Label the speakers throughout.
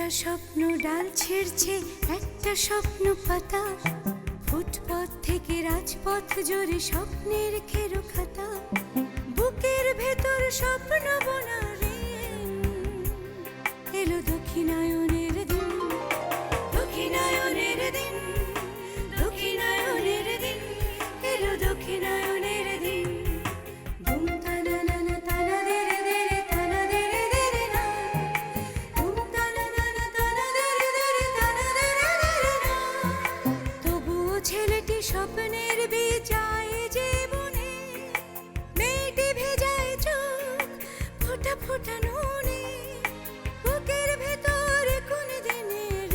Speaker 1: একটা স্বপ্ন ডাল ছিঁড়ছে, একটা স্বপ্ন পাতা, ফুটপথ থেকে রাজপথ জুড়ে স্বপ্নের খেরো খাতা, বুকের ভেতর স্বপ্ন বোনারে এলো দক্ষিণায়নের দিন, দক্ষিণায়নের দিন, দক্ষিণায়নের দিন, এলো দক্ষিণায়নের দিন। ধুম তানা নানা তানা দেরে দেরে তানা দেরে দেরে না, ধুম তানা নানা তানা দেরে দেরে তানা দেরে দেরে না। তবুও ছেলেটি স্বপ্নের বিজায় জীবনে, মেয়েটি ভেজায় চোখ ফোঁটা ফোঁটা নুনে, বুকের ভেতর কোন দিনের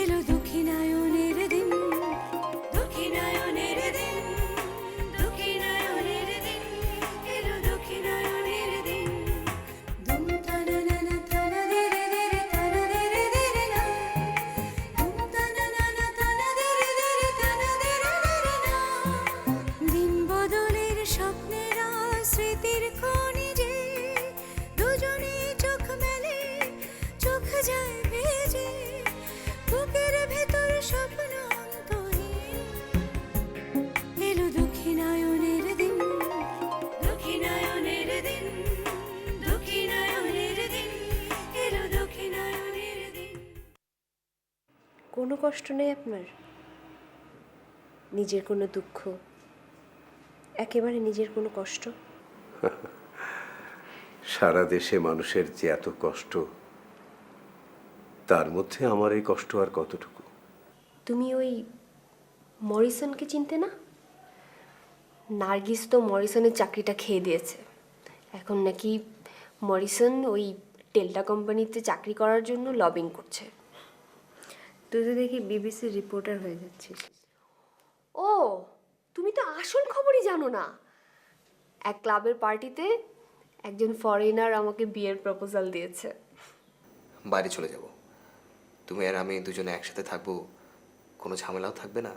Speaker 1: এলো দক্ষিণায়নের দিন, দক্ষিণায়নের দিন, দক্ষিণায়নের দিন, এলো দক্ষিণায়নের দিন। ধুম তানা নানা তানা দেরে দেরে তানা দেরে দেরে না, ধুম তানা নানা তানা দেরে দেরে তানা দেরে দেরে না। দিন বদলের স্বপ্নেরা স্মৃতির খনিজে, দুজনে চোখ মেলে চোখ যায় ভেজে, বুকের ভেতর স্বপ্ন অন্তহীন এলো দক্ষিণায়নের দিন, দক্ষিণায়নের দিন, দক্ষিণায়নের দিন, এলো দক্ষিণায়নের দিন।
Speaker 2: কোনো কষ্ট নেই আপনার? নিজের কোনো দুঃখ, একেবারে নিজের কোনো কষ্ট?
Speaker 3: সারা দেশে মানুষের যে এত কষ্ট, তার মধ্যে আমার এই কষ্ট আর কতটুকু?
Speaker 2: তুমি ওই মরিসনকে চিনতে না? নার্গিস তো মরিসনের চাকরিটা খেয়ে দিয়েছে। এখন নাকি মরিসন ওই টেলটা কোম্পানিতে চাকরি করার জন্য লবিং করছে।
Speaker 4: তুই তো দেখি বিবিসির রিপোর্টার হয়ে যাচ্ছিস।
Speaker 2: ও, তুমি তো আসল খবরই জানো না। এক ক্লাবের পার্টিতে একজন ফরেনার আমাকে বিয়ের প্রপোজাল দিয়েছে।
Speaker 5: বাইরে চলে যাব, তুমি আর আমি দুজনে একসাথে থাকবো, কোনো ঝামেলাও থাকবে না,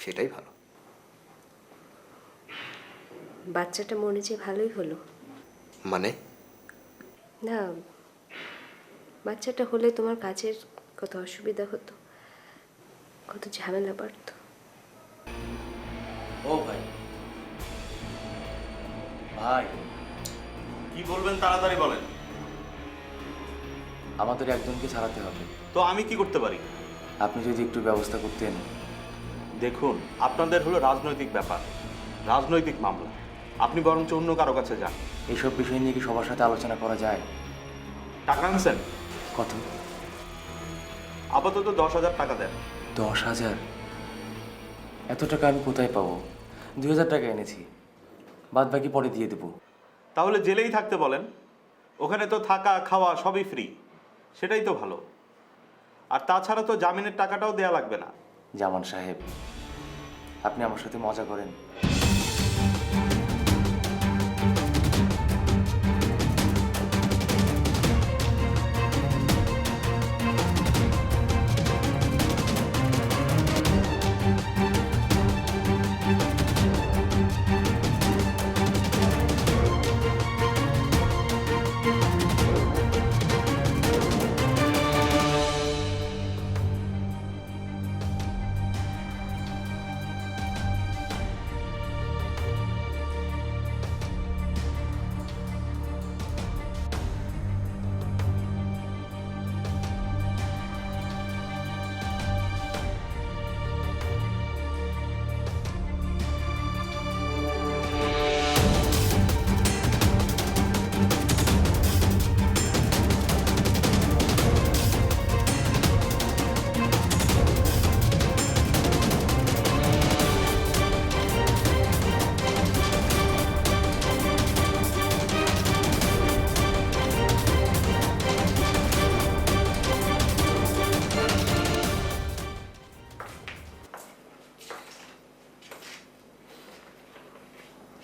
Speaker 5: সেটাই ভালো।
Speaker 2: বাচ্চাটা মনে চেয়ে ভালোই হলো।
Speaker 5: মানে?
Speaker 2: না, বাচ্চাটা হলে তোমার কাজের কত অসুবিধা হতো, কত ঝামেলা বাড়তো।
Speaker 6: ও ভাই, ভাই কি বলবেন তাড়াতাড়ি বলেন।
Speaker 7: আমাদের একজনকে ছাড়াতে হবে।
Speaker 6: তো আমি কি করতে পারি?
Speaker 7: আপনি যদি একটু ব্যবস্থা করতেন।
Speaker 6: দেখুন, আপনাদের হলো রাজনৈতিক ব্যাপার, রাজনৈতিক মামলা, আপনি বরঞ্চ অন্য কারো কাছে যান।
Speaker 7: এইসব বিষয় নিয়ে কি সবার সাথে আলোচনা করা যায়?
Speaker 6: টাকা আনছেন?
Speaker 7: কত?
Speaker 6: আপাতত 10,000 টাকা দেন।
Speaker 7: 10,000? এত টাকা আমি কোথায় পাবো? 2,000 টাকা এনেছি, বাদ বাকি পরে দিয়ে দেবো।
Speaker 6: তাহলে জেলেই থাকতে বলেন, ওখানে তো থাকা খাওয়া সবই ফ্রি, সেটাই তো ভালো। আর তাছাড়া তো জামিনের টাকাটাও দেয়া লাগবে না।
Speaker 7: জামান সাহেব, আপনি আমার সাথে মজা করেন।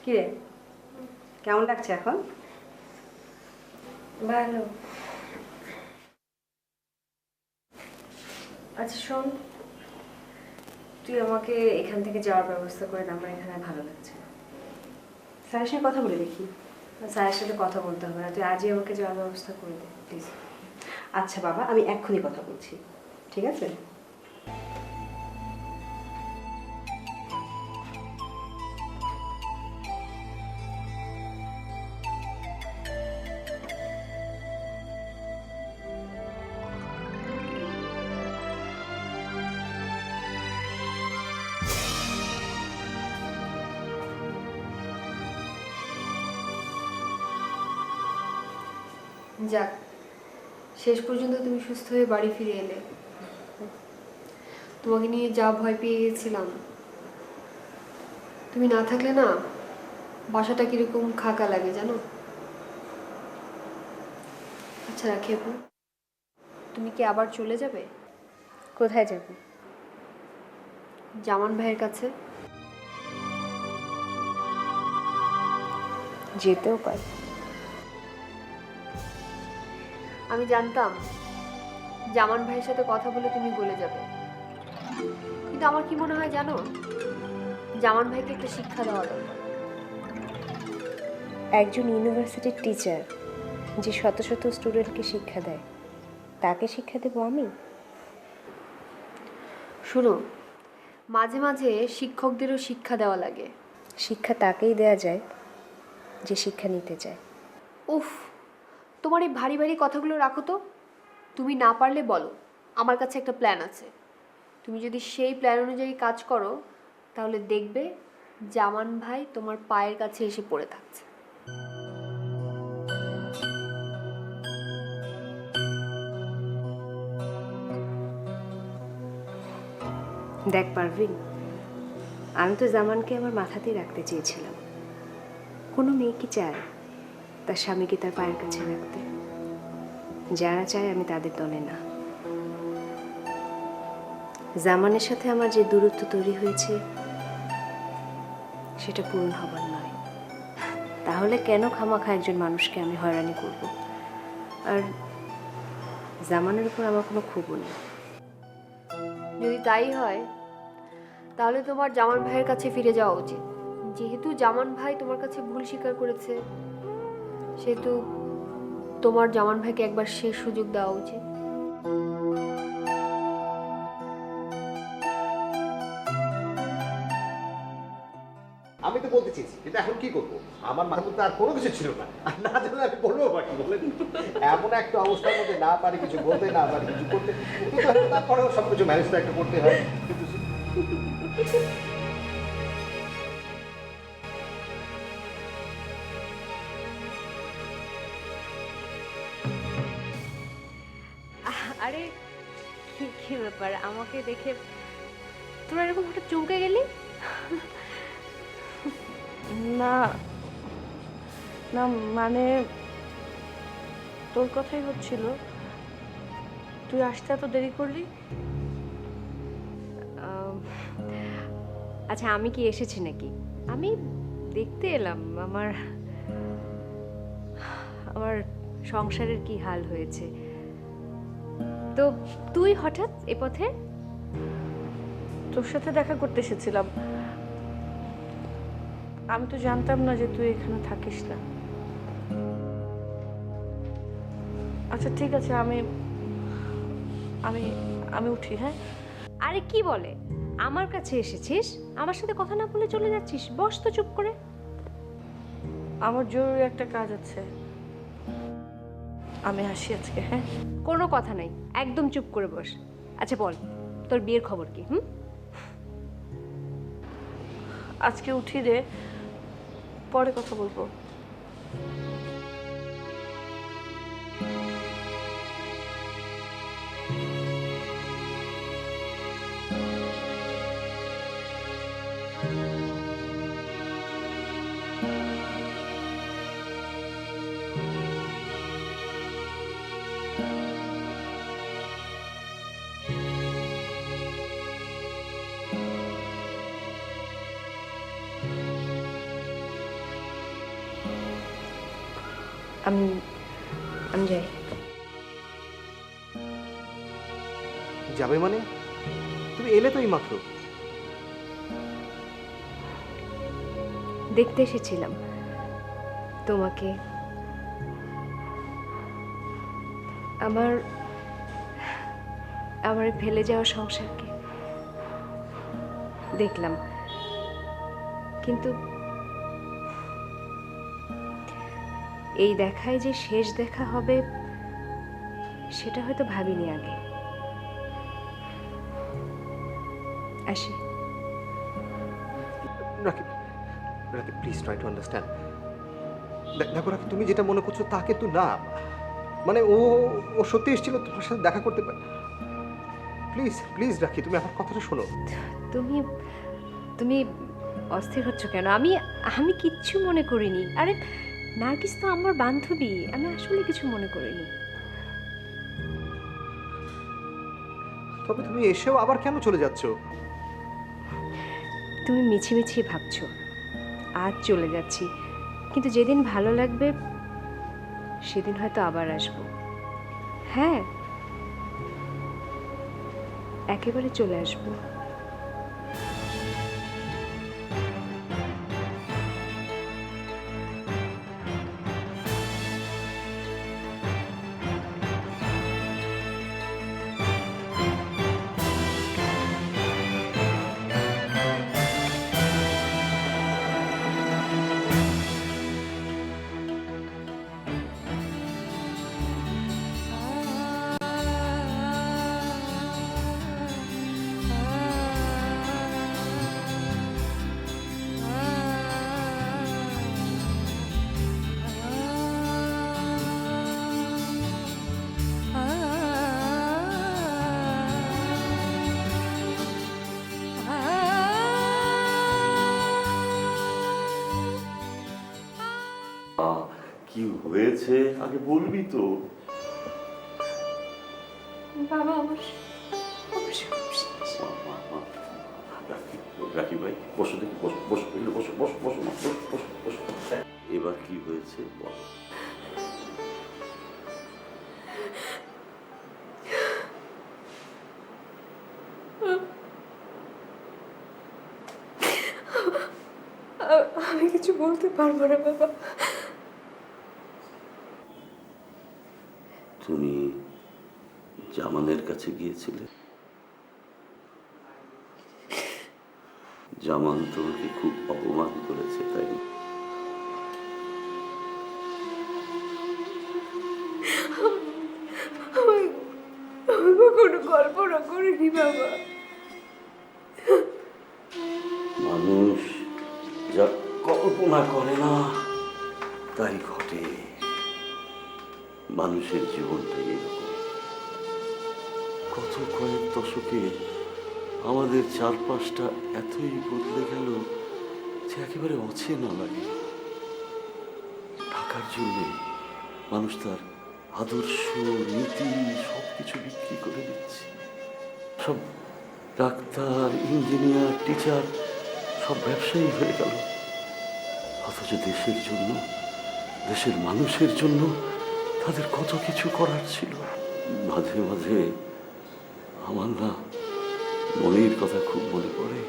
Speaker 4: কিরে, কেমন লাগছে এখন?
Speaker 2: ভালো। আচ্ছা শোন, তুই আমাকে এখান থেকে যাওয়ার ব্যবস্থা করে দে, আমার এখানে ভালো লাগছে না।
Speaker 4: স্যারের সঙ্গে কথা বলে দেখি।
Speaker 2: স্যারের সাথে কথা বলতে হবে না, তুই আজই আমাকে যাওয়ার ব্যবস্থা করে দে প্লিজ।
Speaker 8: আচ্ছা বাবা, আমি এক্ষুনি কথা বলছি, ঠিক আছে?
Speaker 2: যাক, শেষ পর্যন্ত তুমি সুস্থ হয়ে বাড়ি ফিরে এলে। তোমাকে নিয়ে যা ভয় পেয়ে গেছিলাম, তুমি না থাকলে না বাসাটা কিরকম খাকা লাগে জানো। আচ্ছা রাখি আপু, তুমি কি আবার চলে যাবে
Speaker 4: কোথায় যাব?
Speaker 2: জামান ভাইয়ের কাছে?
Speaker 4: যেতেও পারি।
Speaker 2: আমি জানতাম জামান ভাইয়ের সাথে কথা বলে তুমি গলে যাবে, কিন্তু আমার কি মনে হয় জানো, জামান ভাইকে একটা শিক্ষা দেওয়া দরকার।
Speaker 4: একজন ইউনিভার্সিটির টিচার যে শত শত স্টুডেন্টকে শিক্ষা দেয়, তাকে শিক্ষা দেবো আমি?
Speaker 2: শুনো, মাঝে মাঝে শিক্ষকদেরও শিক্ষা দেওয়া লাগে।
Speaker 4: শিক্ষা তাকেই দেয়া যায় যে শিক্ষা নিতে চায়।
Speaker 2: উফ, তোমার এই ভারী ভারী কথাগুলো রাখো তো। তুমি না পারলে বলো, আমার কাছে একটা প্ল্যান আছে। তুমি যদি সেই প্ল্যান অনুযায়ী কাজ করো, তাহলে দেখবে জামান ভাই তোমার পায়ের কাছে এসে পড়ে থাকছে।
Speaker 4: দেখ পারভিন, আমি তো জামানকে আমার মাথাতেই রাখতে চেয়েছিলাম। কোনো মেয়ে কি চায় তার স্বামীকে তার পায়ের কাছে রাখতে? যারা চায় আমি তাদের দলে না। জামানের সাথে আমার যে দূরত্ব তৈরি হয়েছে সেটা পূরণ হবার নয়। তাহলে কেন খামাখা একজন মানুষকে আমি হয়রানি করব? আর জামানের উপর আমার কোনো ক্ষোভও নেই।
Speaker 2: যদি তাই হয়, তাহলে তোমার জামান ভাইয়ের কাছে ফিরে যাওয়া উচিত। যেহেতু জামান ভাই তোমার কাছে ভুল স্বীকার করেছে, সেহেতু তোমার জামান ভাইকে একবার শেষ সুযোগ দেওয়া উচিত।
Speaker 9: আমি তো বলতে চেয়েছি, কিন্তু এখন কি করবো? আমার মাথার মধ্যে আর কোনো কিছু ছিল না, আর না জানলে আমি বলবো বাকি বলেন। এমন একটা অবস্থার মধ্যে না পারি কিছু বলতে, না পারি কিছু করতে, কিন্তু তারপরেও সব কিছু ম্যানেজ তো একটা করতে হয়। কিন্তু
Speaker 4: আরে কি কি ব্যাপার, আমাকে দেখে তোরা এরকম হঠাৎ চমকে গেলি?
Speaker 10: না না, মানে তোর কথাই হচ্ছিল, তুই আসতে এত দেরি করলি।
Speaker 4: আচ্ছা, আমি কি এসেছি নাকি? আমি দেখতে এলাম আমার আমার সংসারের কি হাল হয়েছে। তো তুই হঠাৎ এ পথে?
Speaker 10: তোর সাথে দেখা করতে এসেছিলাম। আমি তো জানতাম না যে তুই এখানে থাকিস না। আচ্ছা ঠিক আছে, আমি আমি আমি উঠি। হ্যাঁ,
Speaker 4: আরে কি বলে, আমার কাছে এসেছিস, আমার সাথে কথা না বলে চলে যাচ্ছিস? বস তো চুপ করে।
Speaker 10: আমার জরুরি একটা কাজ আছে, আমি আসি আজকে। হ্যাঁ,
Speaker 4: কোনো কথা নাই, একদম চুপ করে বস। আচ্ছা বল, তোর বিয়ের খবর কি?
Speaker 10: আজকে উঠি রে, পরে কথা বলবো।
Speaker 4: আমি যাই।
Speaker 9: যাবে মানে? তুমি এলে তো এই মাত্র।
Speaker 4: দেখতে এসেছিলাম তোমাকে। আমার আমার এই ফেলে যাওয়া সংসারকে দেখলাম, কিন্তু এই দেখায় যে শেষ দেখা হবে সেটা হয়তো ভাবিনি আগে। আসি।
Speaker 9: Rakib, Rakib please try to understand. দেখো রাকিব, তুমি যেটা মনে করছো তা কিন্তু না। মানে ও ও সত্যি এসেছিল তোমার সাথে দেখা করতে পারে। প্লিজ প্লিজ রাখি, তুমি আমার কথাটা শোনো।
Speaker 4: তুমি তুমি অস্থির হচ্ছ কেন? আমি আমি কিচ্ছু মনে করিনি। আরে নার্গিস তো আমার বান্ধবী, আমি আসলে কিছু মনে করিনি।
Speaker 9: তবে তুমি এসেও আবার কেন চলে যাচ্ছ?
Speaker 4: তুমি মিছিমিছি ভাবছো আজ চলে যাচ্ছি, কিন্তু যেদিন ভালো লাগবে সেদিন হয়তো আবার আসবো। হ্যাঁ, একেবারে চলে আসবো।
Speaker 11: কি হয়েছে আগে বলবি তো।
Speaker 4: বাবা আমার
Speaker 11: রাখি ভাই, বসো দেখি, বসো বসো বসো বসো বসো বসো বসো বসো। এবার কি হয়েছে বল।
Speaker 4: আমি কিছু বলতে পারবো না বাবা।
Speaker 11: তুমি জামানের কাছে গিয়েছিলে? জামান তোমাকে খুব অপমান করেছে, তাই না?
Speaker 4: কোনো কল্পনা করিনি বাবা।
Speaker 11: মানুষ যা কল্পনা করে না তাই ঘটে। মানুষের জীবনটাই এরকম। গত কয়েক দশকে আমাদের চারপাশটা এতই বদলে গেল যে একেবারে অচেনা লাগে। টাকার জন্য মানুষ তার আদর্শ, নীতি সবকিছু বিক্রি করে দিচ্ছে। সব ডাক্তার, ইঞ্জিনিয়ার, টিচার সব ব্যবসায়ী হয়ে গেল। অথচ দেশের জন্য, দেশের মানুষের জন্য তাদের কত কিছু করার ছিল। মাঝে মাঝে আমার না মনির কথা খুব মনে পড়ে।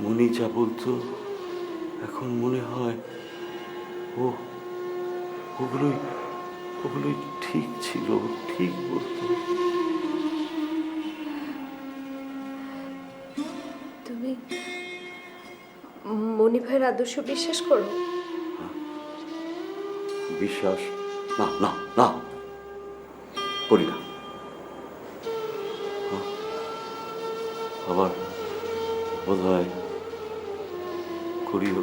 Speaker 11: মনি যা বলতো এখন মনে হয় ওগুলোই ঠিক ছিল, ঠিক বলতো।
Speaker 4: তুমি মনি ভাইয়ের আদর্শ বিশ্বাস করো?
Speaker 11: বিশ্বাস? না না না, করি না। আবার বোধ হয় করিও।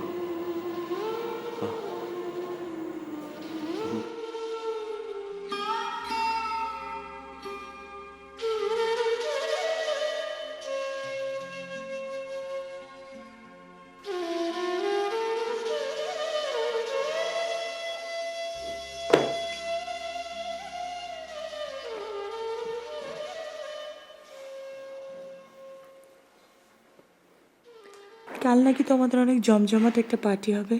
Speaker 12: কাল নাকি তোমাদের অনেক জমজমাট একটা পার্টি হবে।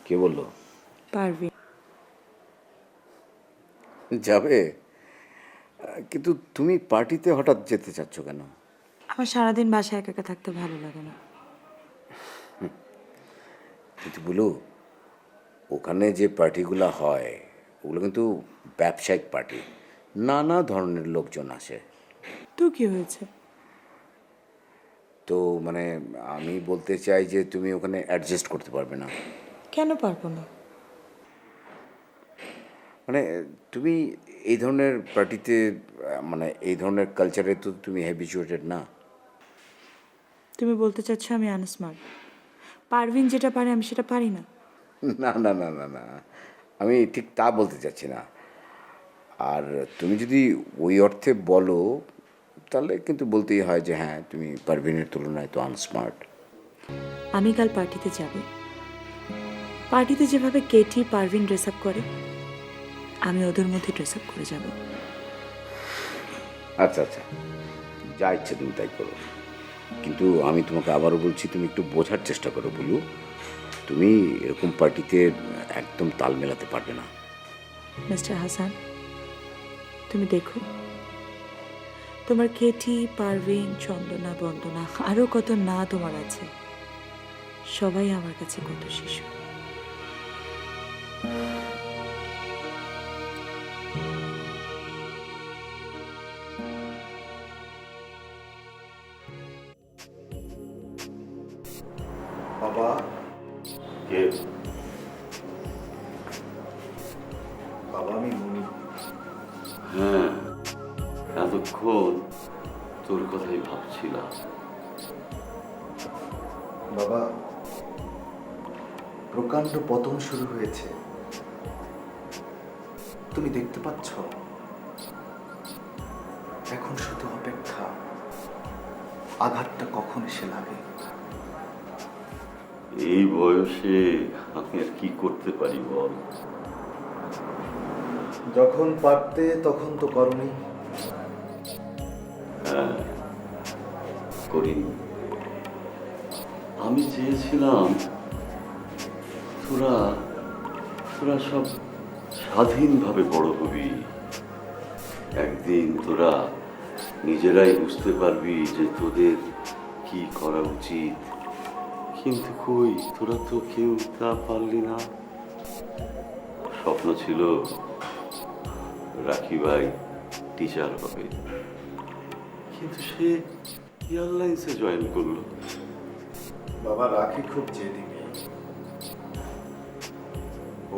Speaker 3: কে বললো?
Speaker 12: পারভিন।
Speaker 3: যাবে, কিন্তু তুমি পার্টিতে হঠাৎ যেতে চাচ্ছ কেন?
Speaker 12: আমার সারাদিন বাসায় একা একা থাকতে ভালো লাগে না।
Speaker 3: কিন্তু বলো, ওখানে যে পার্টিগুলো হয় ওগুলো কিন্তু ব্যবসায়িক পার্টি, নানা ধরনের লোকজন আসে।
Speaker 12: তো কি হয়েছে?
Speaker 3: তো মানে আমি বলতে চাই যে তুমি ওখানে অ্যাডজাস্ট করতে পারবে না।
Speaker 12: কেন পারবো না?
Speaker 3: মানে তুমি এই ধরনের পার্টিতে, মানে এই ধরনের কালচারে তো তুমি হ্যাবিচুয়েটেড না।
Speaker 12: তুমি বলতে চাচ্ছ আমি আনস্মার্ট? পারভিন যেটা পারে আমি সেটা পারি না?
Speaker 3: না না না না না, আমি ঠিক তা বলতে চাচ্ছি না। আর তুমি যদি ওই অর্থে বলো তাহলে কিন্তু বলতেই হয় যে হ্যাঁ তুমি পারভিনের তুলনায় তো আনস্মার্ট।
Speaker 12: আমি কাল পার্টিতে যাব। পার্টিতে যেভাবে কেটি পারভিন ড্রেস আপ করে আমি ওদের মধ্যে ড্রেস আপ করে যাব।
Speaker 3: আচ্ছা আচ্ছা, যা ইচ্ছে তুমি তাই করো, কিন্তু আমি তোমাকে আবারও বলছি তুমি একটু বোঝার চেষ্টা করো বলু, তুমি এরকম পার্টিতে একদম তাল মেলাতে পারবে না।
Speaker 12: মিস্টার হাসান, তুমি দেখো তোমার কেটি, পারভিন, চন্দনা, বন্দনা আরও কত না তোমার আছে, সবাই আমার কাছে কত শিশু।
Speaker 6: বাবা,
Speaker 11: কে?
Speaker 6: বাবা আমি মনি।
Speaker 11: হ্যাঁ, এতক্ষণ তোর কথাই ভাবছিলাম।
Speaker 9: বাবা, প্রকাণ্ড পতন শুরু হয়েছে, তুমি দেখতে পাচ্ছ? এখন শুধু অপেক্ষা, আঘাতটা কখন এসে লাগে।
Speaker 11: এই বয়সে আমি আর কি করতে পারি বল?
Speaker 9: যখন পারতে তখন তো করনি।
Speaker 11: হ্যাঁ, করিনি। আমি চেয়েছিলাম তোরা তোরা সব স্বাধীনভাবে বড় হবি, একদিন তোরা নিজেরাই বুঝতে পারবি যে তোদের কি করা উচিত। কিন্তু কই, তোরা তো কেউ তা পারলি না। স্বপ্ন ছিল রাখি ভাই টিচার হবে, কিন্তু সে এয়ারলাইন্সে জয়েন করলো।
Speaker 13: বাবা, রাখি খুব জেদি মেয়ে,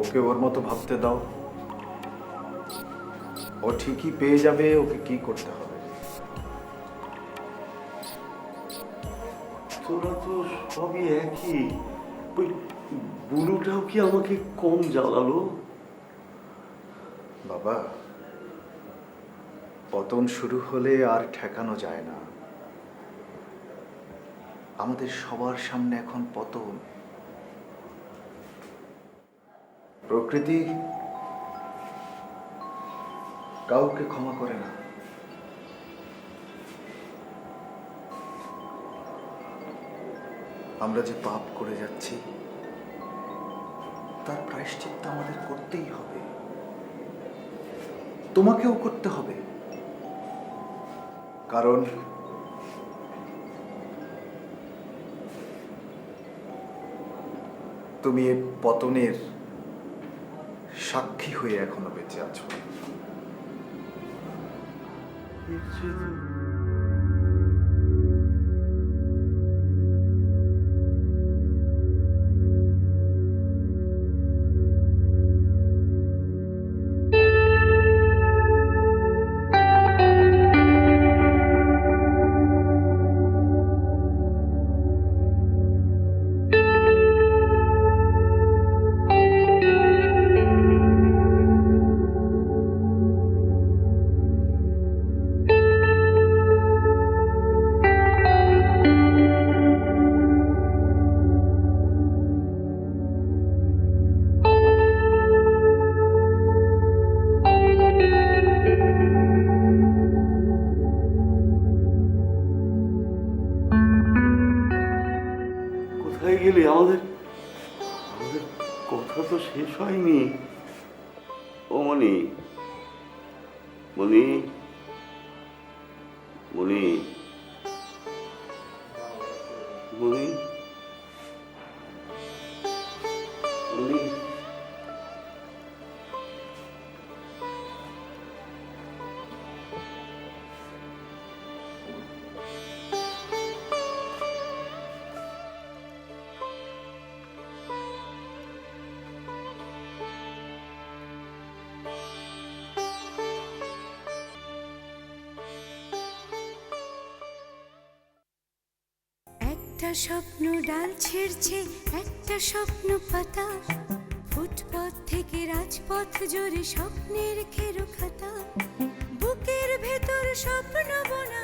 Speaker 13: ওকে ওর মতো ভাবতে দাও, ও ঠিকই পেয়ে যাবে ওকে কি করতে হবে।
Speaker 11: তোরা তো সবই একই, ওই বুলুটাও কি আমাকে কম জ্বালালো?
Speaker 13: বাবা, পতন শুরু হলে আর ঠেকানো যায় না। আমাদের সবার সামনে এখন পতন। প্রকৃতি কাউকে ক্ষমা করে না। আমরা যে পাপ করে যাচ্ছি তার প্রায়শ্চিত্ত আমাদের করতেই হবে, তোমাকেও করতে হবে। কারণ তুমি এই পতনের সাক্ষী হয়ে এখনো বেঁচে আছো।
Speaker 11: কোথায় গেলি? আমাদের আমাদের কথা তো শেষ হয়নি। ও মনি, মনি, মনি, মনি, মনি,
Speaker 1: একটা স্বপ্ন ডাল ছিঁড়ছে, একটা স্বপ্ন পাতা, ফুটপথ থেকে রাজপথ জুড়ে স্বপ্নের খেরো খাতা, বুকের ভেতর স্বপ্ন বোনা